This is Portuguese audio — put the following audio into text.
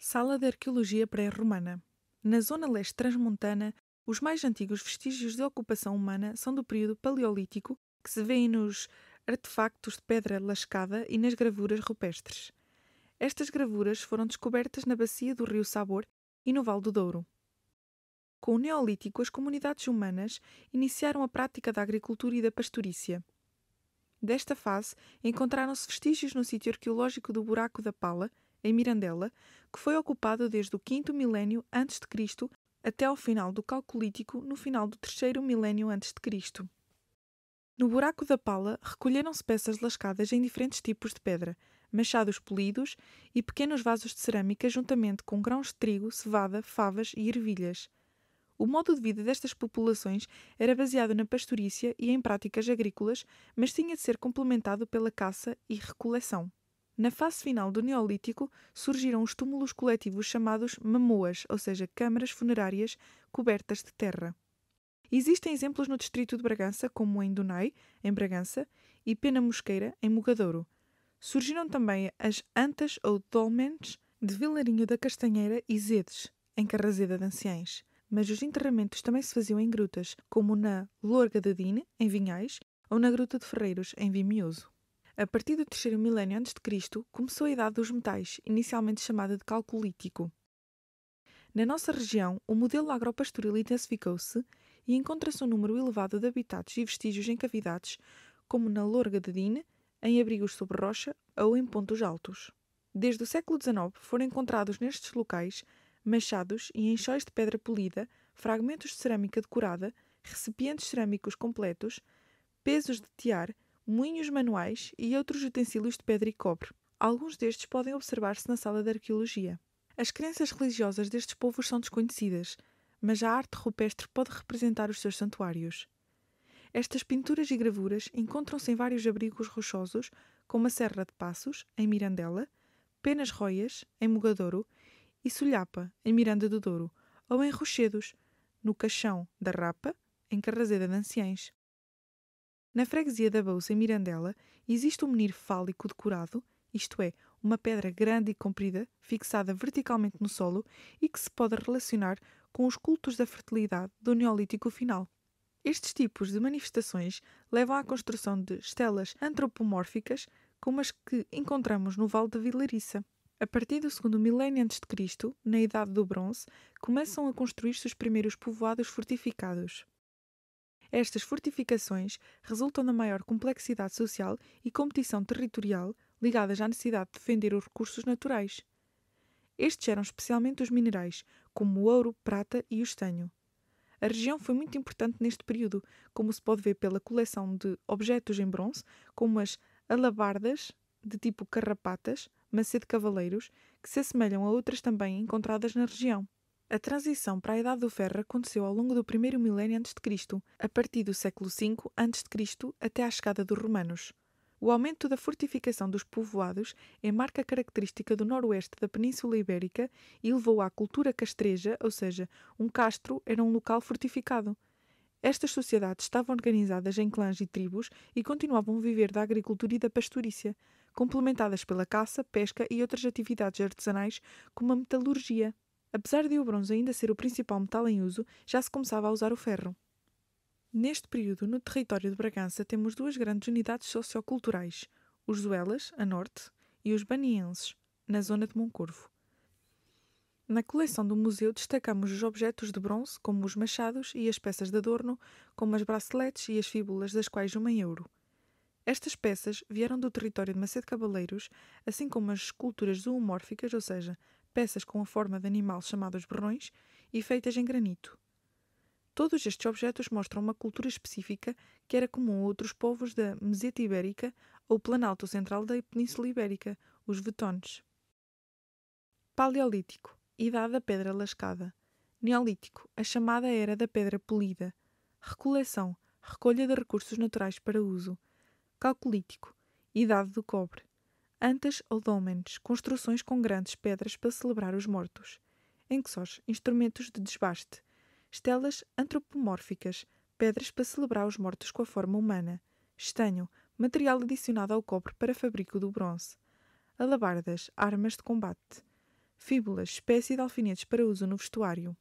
Sala de Arqueologia Pré-Romana. Na zona leste transmontana, os mais antigos vestígios de ocupação humana são do período Paleolítico, que se vêem nos artefactos de pedra lascada e nas gravuras rupestres. Estas gravuras foram descobertas na bacia do rio Sabor e no Vale do Douro. Com o Neolítico, as comunidades humanas iniciaram a prática da agricultura e da pastorícia. Desta fase, encontraram-se vestígios no sítio arqueológico do Buraco da Pala, em Mirandela, que foi ocupado desde o 5º milénio a.C. até ao final do Calcolítico, no final do 3º milénio a.C. No Buraco da Pala, recolheram-se peças lascadas em diferentes tipos de pedra, machados polidos e pequenos vasos de cerâmica juntamente com grãos de trigo, cevada, favas e ervilhas. O modo de vida destas populações era baseado na pastorícia e em práticas agrícolas, mas tinha de ser complementado pela caça e recoleção. Na fase final do Neolítico, surgiram os túmulos coletivos chamados mamoas, ou seja, câmaras funerárias cobertas de terra. Existem exemplos no distrito de Bragança, como em Dunai, em Bragança, e Pena Mosqueira, em Mogadouro. Surgiram também as antas ou dolmens de Vilarinho da Castanheira e Zedes, em Carrazeda de Anciães. Mas os enterramentos também se faziam em grutas, como na Lorga de Dine, em Vinhais, ou na Gruta de Ferreiros, em Vimioso. A partir do 3º milénio a.C., começou a Idade dos Metais, inicialmente chamada de Calcolítico. Na nossa região, o modelo agropastoril intensificou-se e encontra-se um número elevado de habitats e vestígios em cavidades, como na Lorga de Dine, em abrigos sobre rocha ou em pontos altos. Desde o século XIX foram encontrados nestes locais machados e enxóis de pedra polida, fragmentos de cerâmica decorada, recipientes cerâmicos completos, pesos de tear, moinhos manuais e outros utensílios de pedra e cobre. Alguns destes podem observar-se na sala de arqueologia. As crenças religiosas destes povos são desconhecidas, mas a arte rupestre pode representar os seus santuários. Estas pinturas e gravuras encontram-se em vários abrigos rochosos, como a Serra de Passos, em Mirandela, Penas Roias, em Mogadouro, e Solhapa, em Miranda do Douro, ou em Rochedos, no Caixão da Rapa, em Carrazeda de Anciães. Na freguesia da Bouça, em Mirandela, existe um menhir fálico decorado, isto é, uma pedra grande e comprida, fixada verticalmente no solo e que se pode relacionar com os cultos da fertilidade do Neolítico final. Estes tipos de manifestações levam à construção de estelas antropomórficas, como as que encontramos no Vale da Vilariça. A partir do 2º milénio a.C., na Idade do Bronze, começam a construir-se os primeiros povoados fortificados. Estas fortificações resultam da maior complexidade social e competição territorial ligadas à necessidade de defender os recursos naturais. Estes eram especialmente os minerais, como o ouro, prata e o estanho. A região foi muito importante neste período, como se pode ver pela coleção de objetos em bronze, como as alabardas de tipo carrapatas, Macedo Cavaleiros, que se assemelham a outras também encontradas na região. A transição para a Idade do Ferro aconteceu ao longo do 1º milénio a.C., a partir do século V a.C. até à chegada dos romanos. O aumento da fortificação dos povoados é marca característica do noroeste da Península Ibérica e levou à cultura castreja, ou seja, um castro era um local fortificado. Estas sociedades estavam organizadas em clãs e tribos e continuavam a viver da agricultura e da pastorícia, complementadas pela caça, pesca e outras atividades artesanais como a metalurgia. Apesar de o bronze ainda ser o principal metal em uso, já se começava a usar o ferro. Neste período, no território de Bragança, temos duas grandes unidades socioculturais, os Zuelas, a norte, e os Banienses, na zona de Moncorvo. Na coleção do museu destacamos os objetos de bronze, como os machados e as peças de adorno, como as braceletes e as fíbulas, das quais uma em ouro. Estas peças vieram do território de Macedo Cavaleiros, assim como as esculturas zoomórficas, ou seja, peças com a forma de animal chamados berrões e feitas em granito. Todos estes objetos mostram uma cultura específica que era comum a outros povos da Meseta Ibérica ou Planalto Central da Península Ibérica, os vetones. Paleolítico, Idade da Pedra Lascada. Neolítico, a chamada Era da Pedra Polida. Recoleção, recolha de recursos naturais para uso. Calcolítico, Idade do Cobre. Antas ou dólmenes, construções com grandes pedras para celebrar os mortos. Enxós, instrumentos de desbaste. Estelas antropomórficas, pedras para celebrar os mortos com a forma humana. Estanho, material adicionado ao cobre para fabrico do bronze. Alabardas, armas de combate. Fíbulas, espécie de alfinetes para uso no vestuário.